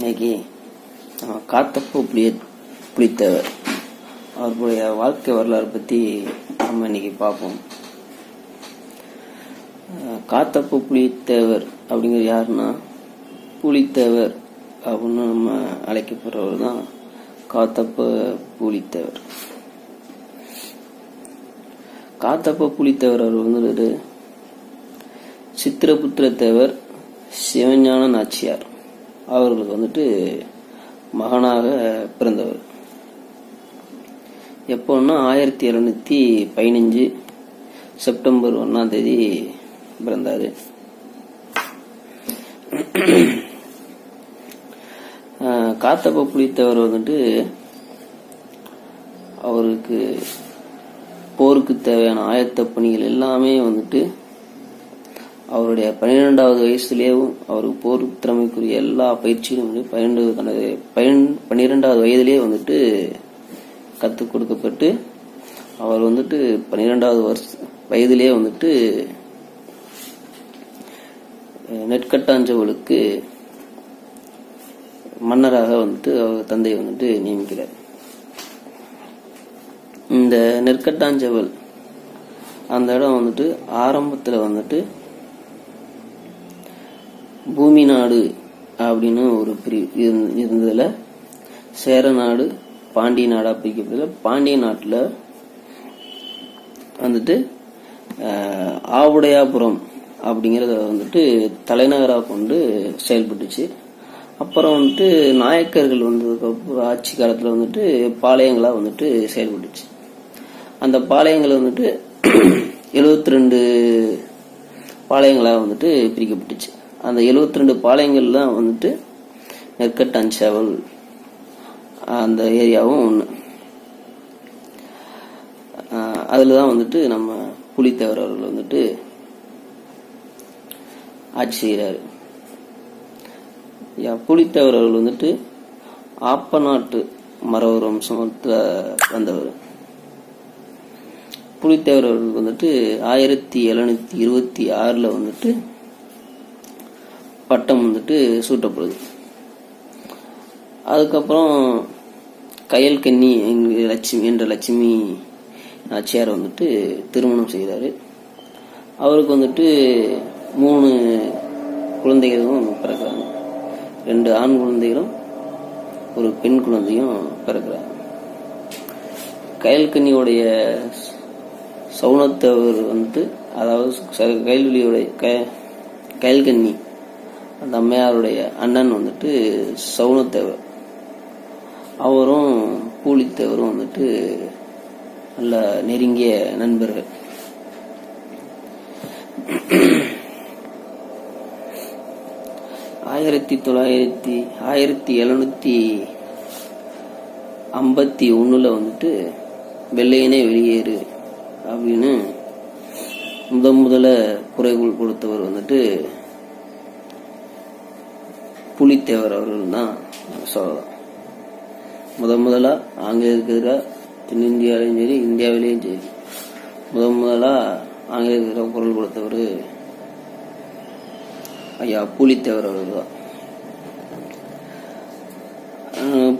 இன்னைக்கு காத்தப்ப புலித்தேவர் அவர்களுடைய வாழ்க்கை வரலாறு பற்றி நம்ம இன்னைக்கு பார்ப்போம். காத்தப்ப புலித்தேவர் அப்படிங்கிற யாருன்னா, புலித்தேவர் அப்படின்னு நம்ம அழைக்கப்படுறவர் தான் காத்தப்ப புலித்தேவர். காத்தப்ப புலித்தேவர் அவர் வந்து சித்திரபுத்திர தேவர் சிவஞான நாச்சியார் அவர்களுக்கு வந்துட்டு மகனாக பிறந்தவர். எப்போன்னா 1715 செப்டம்பர் 1ஆம் தேதி பிறந்தாரு. காத்தப்ப புலித்தேவர் வந்துட்டு அவருக்கு போருக்கு தேவையான ஆயத்த பணிகள் எல்லாமே வந்துட்டு அவருடைய 12வது வயசுலேயும் அவருக்கு போர் திறமைக்குரிய எல்லா பயிற்சியும் வந்து 12வது வயதிலேயே வந்துட்டு கற்றுக் கொடுக்கப்பட்டு அவர் வந்துட்டு 12வது வயதிலேயே வந்துட்டு நெற்கட்டாஞ்சவலுக்கு மன்னராக வந்துட்டு அவர் தந்தை வந்துட்டு நியமிக்கிறார். இந்த நெற்கட்டாஞ்சவல் அந்த இடம் வந்துட்டு ஆரம்பத்தில் வந்துட்டு பூமி நாடு அப்படின்னு ஒரு இருந்ததுல சேர நாடு பாண்டிய நாடா பிரிக்கப்பட்டதுல பாண்டிய நாட்டுல வந்துட்டு ஆவுடையாபுரம் அப்படிங்கறத வந்துட்டு தலைநகராக கொண்டு செயல்பட்டுச்சு. அப்புறம் வந்துட்டு நாயக்கர்கள் வந்ததுக்கு ஆட்சி காலத்துல வந்துட்டு பாளையங்களா வந்துட்டு செயல்பட்டுச்சு. அந்த பாளையங்கள் வந்துட்டு 72 பாளையங்களா வந்துட்டு பிரிக்கப்பட்டுச்சு. அந்த 72 பாளையங்கள் தான் வந்துட்டு நெற்கட்டாஞ்சேவல் அந்த ஏரியாவும் ஒன்று. அதுலதான் வந்துட்டு நம்ம புலித்தேவர் அவர்கள் வந்துட்டு ஆட்சி செய்கிறாரு. புலித்தேவர் அவர்கள் வந்துட்டு ஆப்ப நாட்டு மறவர் வம்சத்துல வந்தவர். புலித்தேவர் அவர்கள் வந்துட்டு 1726 வந்துட்டு பட்டம் வந்துட்டு சூட்டப்படுது. அதுக்கப்புறம் கயல்கன்னி என்ற லட்சுமி நாச்சியார் வந்துட்டு திருமணம் செய்கிறாரு. அவருக்கு வந்துட்டு 3 குழந்தைகளும் பிறக்கிறாங்க. 2 ஆண் குழந்தைகளும் ஒரு பெண் குழந்தையும் பிறக்கிறாங்க. கயல்கன்னியோடைய சவுனத்தேவர் வந்துட்டு, அதாவது கயல்கன்னி அந்த அம்மையாருடைய அண்ணன் வந்துட்டு சவுனத்தேவர். அவரும் பூலித்தேவரும் வந்துட்டு நல்ல நெருங்கிய நண்பர்கள். ஆயிரத்தி 1751 வந்துட்டு வெள்ளையனே வெளியேறு அப்படின்னு முதல்ல குறைகோள் கொடுத்தவர் வந்துட்டு புலித்தேவர் அவர்கள் தான் சொல்லலாம். முதலா ஆங்கிலேயருக்கு எதிராக தென்னிந்தியாவிலையும் சரி இந்தியாவிலையும் சரி முதலா ஆங்கிலேயருக்கு எதிராக குரல் கொடுத்தவர் ஐயா புலித்தேவர் அவர்கள் தான்.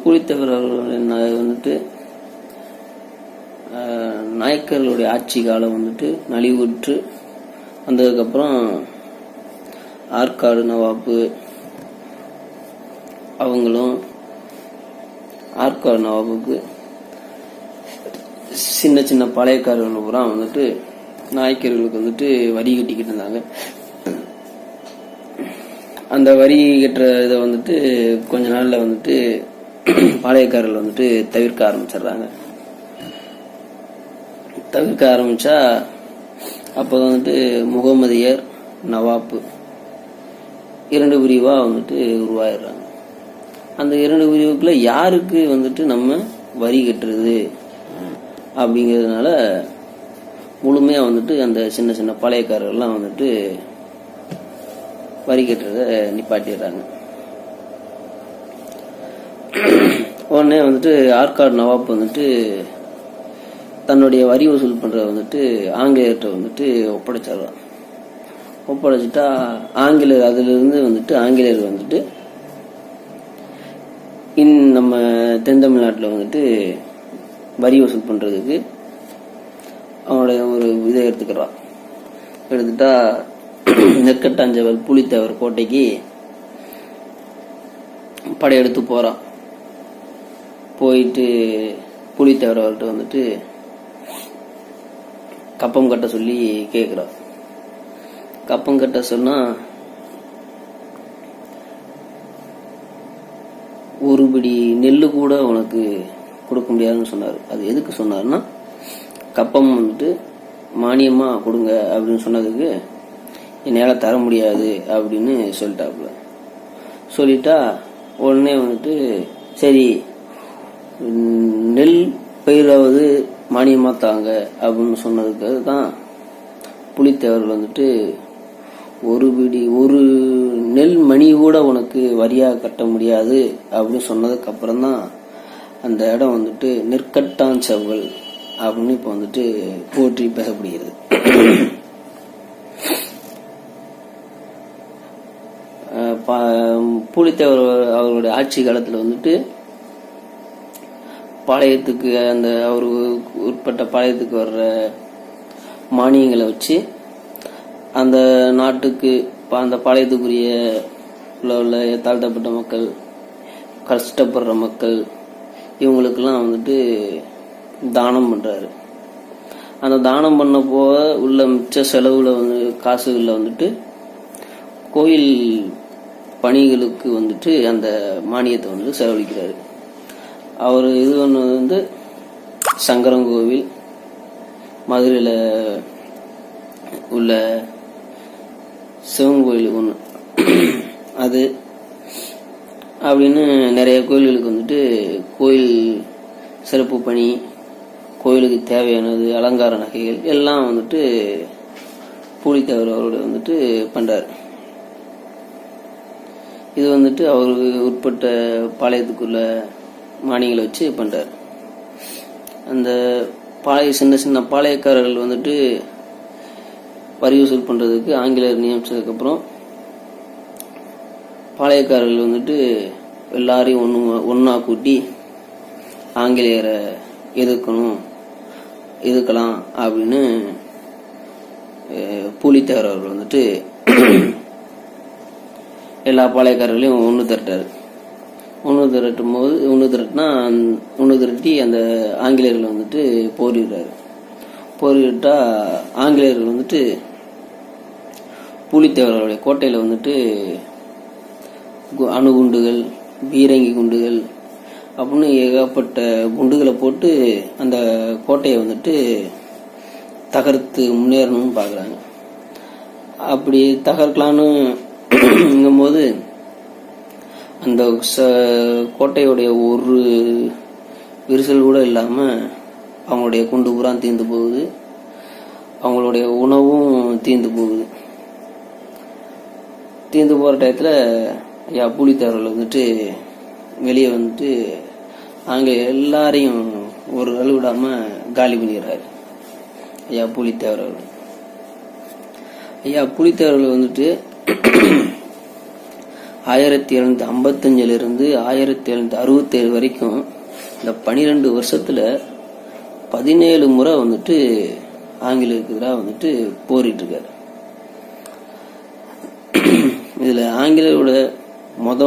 புலித்தேவர் அவர்கள் வந்துட்டு நாயக்கர்களுடைய ஆட்சி காலம் வந்துட்டு நலிவுற்று வந்ததுக்கப்புறம் ஆற்காடு நவாப்பு அவங்களும் ஆற்காடு நவாபுக்கு சின்ன சின்ன பாளையக்காரர்கள் பூரா வந்துட்டு நாயக்கர்களுக்கு வந்துட்டு வரி கட்டிக்கிட்டு இருந்தாங்க. அந்த வரி கட்டுற இதை வந்துட்டு கொஞ்ச நாள்ல வந்துட்டு பாளையக்காரர்கள் வந்துட்டு தவிர்க்க ஆரம்பிச்சிடுறாங்க. தவிர்க்க ஆரம்பிச்சா அப்போ வந்துட்டு முகமதியர் நவாப்பு 2 பிரிவா வந்துட்டு உருவாயிடுறாங்க. அந்த 2 பிரிவுக்குள்ள யாருக்கு வந்துட்டு நம்ம வரி கட்டுறது அப்படிங்கிறதுனால முழுமையா வந்துட்டு அந்த சின்ன சின்ன பாளையக்காரர்கள்லாம் வந்துட்டு வரி கட்டுறத நிப்பாட்டிடுறாங்க. உடனே வந்துட்டு ஆற்காடு நவாப் வந்துட்டு தன்னுடைய வரி வசூல் பண்றத வந்துட்டு ஆங்கிலேயர்கிட்ட வந்துட்டு ஒப்படைச்சிடலாம். ஒப்படைச்சிட்டா ஆங்கிலேயர் அதிலிருந்து வந்துட்டு ஆங்கிலேயர் வந்துட்டு நம்ம தென் தமிழ்நாட்டில் வந்துட்டு வரி வசூல் பண்ணுறதுக்கு அவனுடைய ஒரு இதை எடுத்துக்கிறான். எடுத்துட்டா நெற்கட்டாஞ்சவல் புலித்தேவர் கோட்டைக்கு படையெடுத்து போகிறான். போயிட்டு புலித்தேவர் அவர்கிட்ட வந்துட்டு கப்பம் கட்ட சொல்லி கேட்குறான். கப்பம் கட்ட சொன்னால் ஒரு பிடி நெல்லு கூட உனக்கு கொடுக்க முடியாதுன்னு சொன்னார். அது எதுக்கு சொன்னார்னா, கப்பம் வந்துட்டு மானியமாக கொடுங்க அப்படின்னு சொன்னதுக்கு என்னால் தர முடியாது அப்படின்னு சொல்லிட்டாப்புல. சொல்லிட்டா உடனே வந்துட்டு சரி நெல் பயிராவது மானியமாக தாங்க அப்படின்னு சொன்னதுக்கு தான் புலித்தேவர்கள் வந்துட்டு ஒரு நெல் மணி கூட உனக்கு வரியாக கட்ட முடியாது அப்படின்னு சொன்னதுக்கு அப்புறம் தான் அந்த இடம் வந்துட்டு நெற்கட்டாஞ்சவல் அப்படின்னு இப்போ வந்துட்டு போற்றி பேசப்படுகிறது. புலித்தேவர் அவர்களுடைய ஆட்சி காலத்தில் வந்துட்டு பாளையத்துக்கு அந்த அவருக்கு உட்பட்ட பாளையத்துக்கு வர்ற மானியங்களை வச்சு அந்த நாட்டுக்கு அந்த பாளையத்துக்குரிய உள்ள தாழ்த்தப்பட்ட மக்கள், கஷ்டப்படுற மக்கள், இவங்களுக்கெல்லாம் வந்துட்டு தானம் பண்ணுறாரு. அந்த தானம் பண்ண போக உள்ள மிச்ச செலவில் வந்து காசுகளில் வந்துட்டு கோயில் பணிகளுக்கு வந்துட்டு அந்த மானியத்தை வந்துட்டு செலவழிக்கிறாரு. அவர் இது ஒன்று வந்து சங்கரங்கோவில், மதுரையில் உள்ள சிவன் கோயில் ஒன்று, அது அப்படின்னு நிறைய கோயில்களுக்கு வந்துட்டு கோயில் சிறப்பு பணி, கோயிலுக்கு தேவையானது அலங்கார நகைகள் எல்லாம் வந்துட்டு புலித்தேவர் அவரோட வந்துட்டு பண்ணுறார். இது வந்துட்டு அவருக்கு உட்பட்ட பாளையத்துக்குள்ள மானியங்களை வச்சு பண்ணுறார். அந்த சின்ன சின்ன பாளையக்காரர்கள் வந்துட்டு வரி வசூல் பண்ணுறதுக்கு ஆங்கிலேயர் நியமிச்சதுக்கப்புறம் பாளையக்காரர்கள் வந்துட்டு எல்லாரையும் ஒன்றா கூட்டி ஆங்கிலேயரை எதிர்க்கலாம் அப்படின்னு புலித்தேவர் அவர்கள் வந்துட்டு எல்லா பாளையக்காரர்களையும் ஒன்று திரட்டாரு. ஒன்று திரட்டி அந்த ஆங்கிலேயர்கள் வந்துட்டு போரிடுறாரு. போரிட்டா ஆங்கிலேயர்கள் வந்துட்டு புலித்தேவர்களுடைய கோட்டையில் வந்துட்டு அணுகுண்டுகள், பீரங்கி குண்டுகள் அப்படின்னு ஏகப்பட்ட குண்டுகளை போட்டு அந்த கோட்டையை வந்துட்டு தகர்த்து முன்னேறணும்னு பார்க்குறாங்க. அப்படி தகர்க்கலான்னு போது அந்த கோட்டையுடைய ஒரு விரிசல் கூட இல்லாமல் அவங்களுடைய குண்டு பூரா தீர்ந்து போகுது, அவங்களுடைய உணவும் தீர்ந்து போகுது. தீர்ந்து போகிற டயத்தில் ஐயா புலித்தேவர்கள் வந்துட்டு வெளியே வந்துட்டு அங்கே எல்லாரையும் ஒரு அளவு விடாமல் காலி பண்ணிடுறாரு ஐயா புலித்தேவர் அவர்கள். ஐயா புலித்தேவர்கள் வந்துட்டு 1755 1767 வரைக்கும் இந்த 12 வருஷத்துல 17 முறை வந்துட்டு ஆங்கிலேயருக்கு எதிராக வந்துட்டு போரிட்டு இருக்காரு. இதுல ஆங்கிலேயரோட முத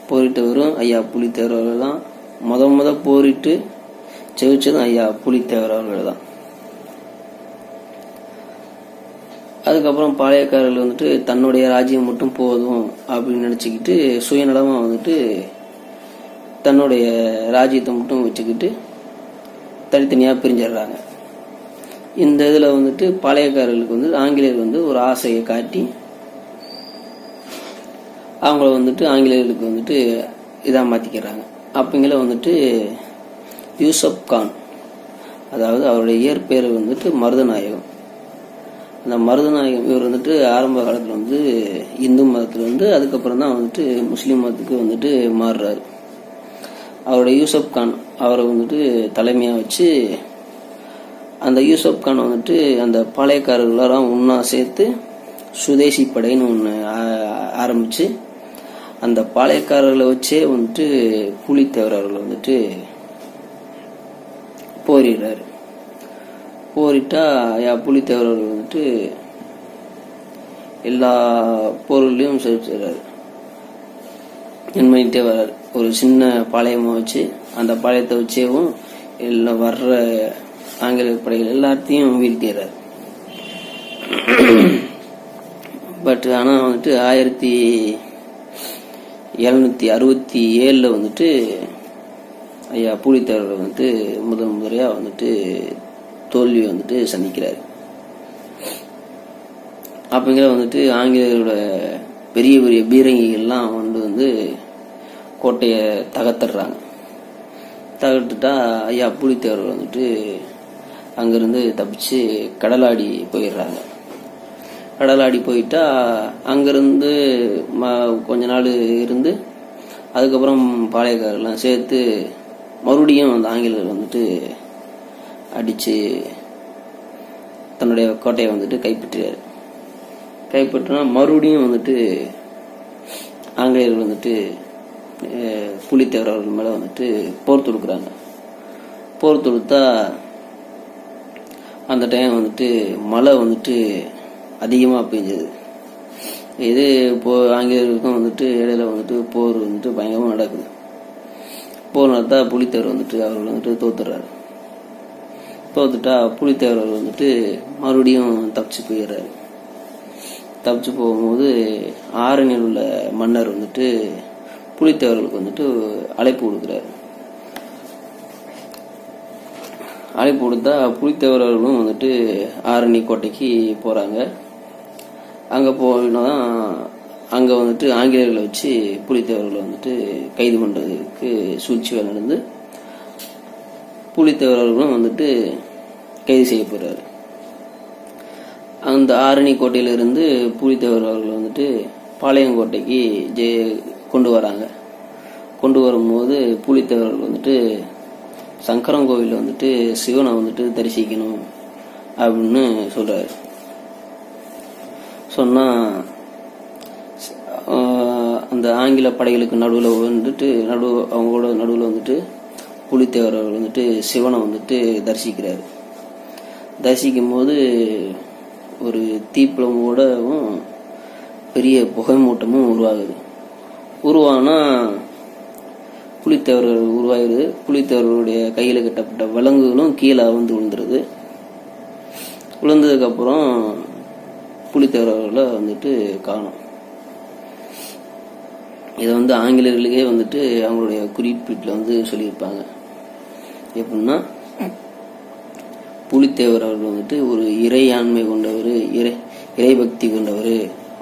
போரிட்டவரும் ஐயா புலித்தேவர் அவர்கள் தான். முத போரிட்டு ஜெயிச்சதும் ஐயா புலித்தேவர் அவர்கள் தான். அதுக்கப்புறம் பாளையக்காரர்கள் வந்துட்டு தன்னுடைய ராஜ்யம் மட்டும் போதும் அப்படின்னு நினச்சிக்கிட்டு சுயநலமா வந்துட்டு தன்னுடைய ராஜ்யத்தை மட்டும் வச்சுக்கிட்டு தனித்தனியாக பிரிஞ்சிடுறாங்க. இந்த இதில் வந்துட்டு பாளையக்காரர்களுக்கு வந்து ஆங்கிலேயர் வந்து ஒரு ஆசையை காட்டி அவங்கள வந்துட்டு ஆங்கிலேயர்களுக்கு வந்துட்டு இதாக மாற்றிக்கிறாங்க. அப்படிங்கிற வந்துட்டு யூசப் கான், அதாவது அவருடைய இயற்பெயர் வந்துட்டு மருதநாயகம். அந்த மருதநாயகம் இவர் வந்துட்டு ஆரம்ப காலத்தில் வந்து இந்து மதத்தில் வந்து அதுக்கப்புறம் தான் வந்துட்டு முஸ்லீம் மதத்துக்கு வந்துட்டு மாறுறாரு. அவருடைய யூசப் கான் அவரை வந்துட்டு தலைமையாக வச்சு அந்த யூசப் கான் வந்துட்டு அந்த பாளையக்காரர்களெல்லாம் ஒன்றா சேர்த்து சுதேசி படைன்னு ஒன்று ஆரம்பித்து அந்த பாளையக்காரர்களை வச்சே வந்துட்டு புலித்தேவர் அவர்கள் வந்துட்டு போரிடுறாரு. போரிட்டா புலித்தேவர் அவர்கள் வந்துட்டு எல்லா பொருள்லையும் செலுத்துறாரு. என்ன பண்ணிட்டே வர்றாரு. ஒரு சின்ன பாளையமா வச்சு அந்த பாளையத்தை வச்சேவும் எல்லாம் வர்ற ஆங்கில படைகள் எல்லாத்தையும் வீழ்த்திடுறாரு. பட் ஆனால் வந்துட்டு 1767 வந்துட்டு புலித்தேவர் வந்துட்டு முதல் முறையா வந்துட்டு தோல்வி வந்துட்டு சந்திக்கிறாரு. அப்படிங்கிற வந்துட்டு ஆங்கிலேயரோட பெரிய பெரிய பீரங்கிகள்லாம் வந்து கோட்டையை தகர்த்துடுறாங்க. தகர்த்துட்டா புலித்தேவர் வந்துட்டு அங்கிருந்து தப்பிச்சு கடலாடி போயிடுறாங்க. கடலாடி போயிட்டா அங்கிருந்து கொஞ்ச நாள் இருந்து அதுக்கப்புறம் பாளையக்காரெல்லாம் சேர்த்து மறுபடியும் அந்த ஆங்கிலேயர் வந்துட்டு அடிச்சு தன்னுடைய கோட்டையை வந்துட்டு கைப்பற்றினார். கைப்பற்றினா மறுபடியும் வந்துட்டு ஆங்கிலேயர்கள் வந்துட்டு புலித்தேவர் அவர்கள் மேல வந்துட்டு போர் தொடுக்கிறாங்க. போர் தொடுத்தா அந்த டைம் வந்துட்டு மழை வந்துட்டு அதிகமாக பெஞ்சது. இது இப்போ ஆங்கிலேயர்களுக்கும் வந்துட்டு இடையில வந்துட்டு போர் வந்துட்டு பயங்கரமாக நடக்குது. போர் நடத்தா புலித்தேவர் வந்துட்டு அவர்கள் வந்துட்டு தோத்துறாரு. தோத்துட்டா புலித்தேவர் வந்துட்டு மறுபடியும் தப்பிச்சு போயிடுறாரு. தப்பிச்சு போகும்போது ஆரணியில் உள்ள மன்னர் வந்துட்டு புலித்தேவர்களுக்கு வந்துட்டு அழைப்பு கொடுக்குறாரு. அழைப்பு கொடுத்தா புலித்தேவர்களும் வந்துட்டு ஆரணி கோட்டைக்கு போறாங்க. அங்க போனாதான் அங்க வந்துட்டு ஆங்கிலேயர்களை வச்சு புலித்தேவர்களை வந்துட்டு கைது பண்றதுக்கு சூழ்ச்சி வேலை நடந்து புலித்தேவர்களும் வந்துட்டு கைது செய்யப்படுறாரு. அந்த ஆரணி கோட்டையிலிருந்து புலித்தேவர் அவர்கள் வந்துட்டு பாளையங்கோட்டைக்கு கொண்டு வராங்க. கொண்டு வரும்போது புலித்தேவர்கள் வந்துட்டு சங்கரங்கோவில் வந்துட்டு சிவனை வந்துட்டு தரிசிக்கணும் அப்படின்னு சொல்றாரு. சொன்னா அந்த ஆங்கில படைகளுக்கு நடுவில் வந்துட்டு அவங்களோட நடுவில் வந்துட்டு புலித்தேவர் அவர்கள் வந்துட்டு சிவனை வந்துட்டு தரிசிக்கிறாரு. தரிசிக்கும் போது ஒரு தீப்பிழம்போடவும் பெரிய புகை மூட்டமும் உருவாகுது. உருவானா புலித்தேவர்கள் உருவாயிருது. புலித்தேவர்களுடைய கையில கட்டப்பட்ட விலங்குகளும் கீழே வந்து விழுந்துருது. விழுந்ததுக்கு அப்புறம் புலித்தேவர்களை வந்துட்டு காணும். இதை வந்து ஆங்கிலேயர்களுக்கே வந்துட்டு அவங்களுடைய குறிப்பீட்டில் வந்து சொல்லியிருப்பாங்க. எப்படின்னா புலித்தேவர் அவர்கள் வந்துட்டு ஒரு இறையாண்மை கொண்டவர், இறை பக்தி கொண்டவர்.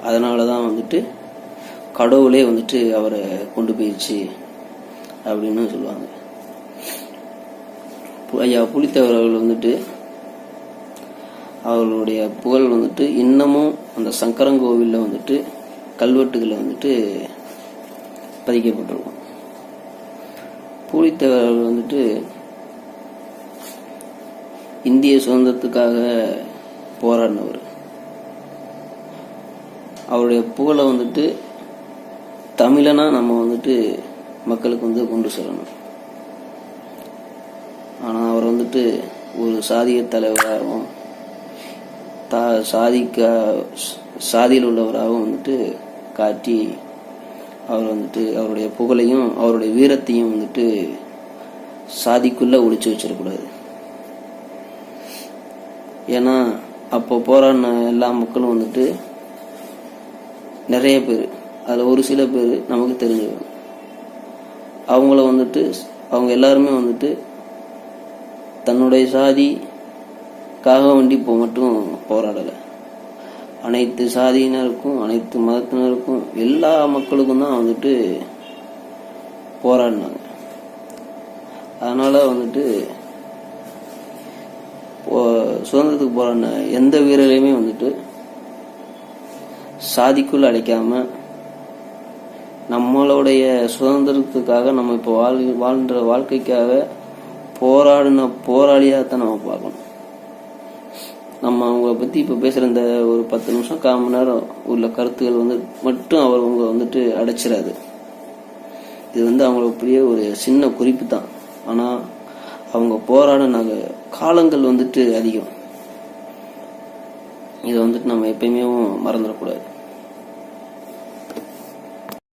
அதனாலதான் வந்துட்டு கடவுளே வந்துட்டு அவரை கொண்டு போயிடுச்சு அப்படின்னு சொல்லுவாங்க. புலித்தேவர் அவர்கள் வந்துட்டு அவர்களுடைய புகழ் வந்துட்டு இன்னமும் அந்த சங்கரங்கோவில்ல வந்துட்டு கல்வெட்டுகளை வந்துட்டு பதிக்கப்பட்டிருக்கும். புலித்தேவர் அவர்கள் வந்துட்டு இந்திய சுதந்திரத்துக்காக போராடினவர். அவருடைய புகழை வந்துட்டு தமிழனா நம்ம வந்துட்டு மக்களுக்கு வந்து கொண்டு செல்லணும். ஆனா அவர் வந்துட்டு ஒரு சாதிய தலைவராகவும் சாதியில் உள்ளவராகவும் வந்துட்டு காட்டி அவர் வந்துட்டு அவருடைய புகழையும் அவருடைய வீரத்தையும் வந்துட்டு சாதிக்குள்ள ஒளிச்சு வச்சிடக்கூடாது. ஏன்னா அப்போ போராடின எல்லா மக்களும் வந்துட்டு நிறைய பேர், அதுல ஒரு சில பேர் நமக்கு தெரிஞ்சவங்க. அவங்கள வந்துட்டு அவங்க எல்லாருமே வந்துட்டு தன்னுடைய சாதிக்காக வேண்டி இப்போ மட்டும் போராடலை. அனைத்து சாதியினருக்கும் அனைத்து மதத்தினருக்கும் எல்லா மக்களுக்கும் தான் வந்துட்டு போராடினாங்க. அதனால வந்துட்டு சுதந்திரத்துக்கு போராடின எந்த வீரரையுமே வந்துட்டு சாதிக்குள்ள அடைக்காம நம்மளுடைய சுதந்திரத்துக்காக நம்ம இப்போ வாழ்ன்ற வாழ்க்கைக்காக போராடின போராளியாகத்தான் நம்ம பார்க்கணும். நம்ம அவங்கள பத்தி இப்ப பேசுற இந்த ஒரு 10 நிமிஷம் 1/4 மணி நேரம் உள்ள கருத்துக்கள் வந்து மட்டும் அவங்க வந்துட்டு அடைச்சிடாது. இது வந்து அவங்களுக்கு பெரிய ஒரு சின்ன குறிப்பு தான். ஆனால் அவங்க போராடின காலங்கள் வந்துட்டு அதிகம். இதை வந்துட்டு நம்ம எப்பயுமே மறந்துடக்கூடாது.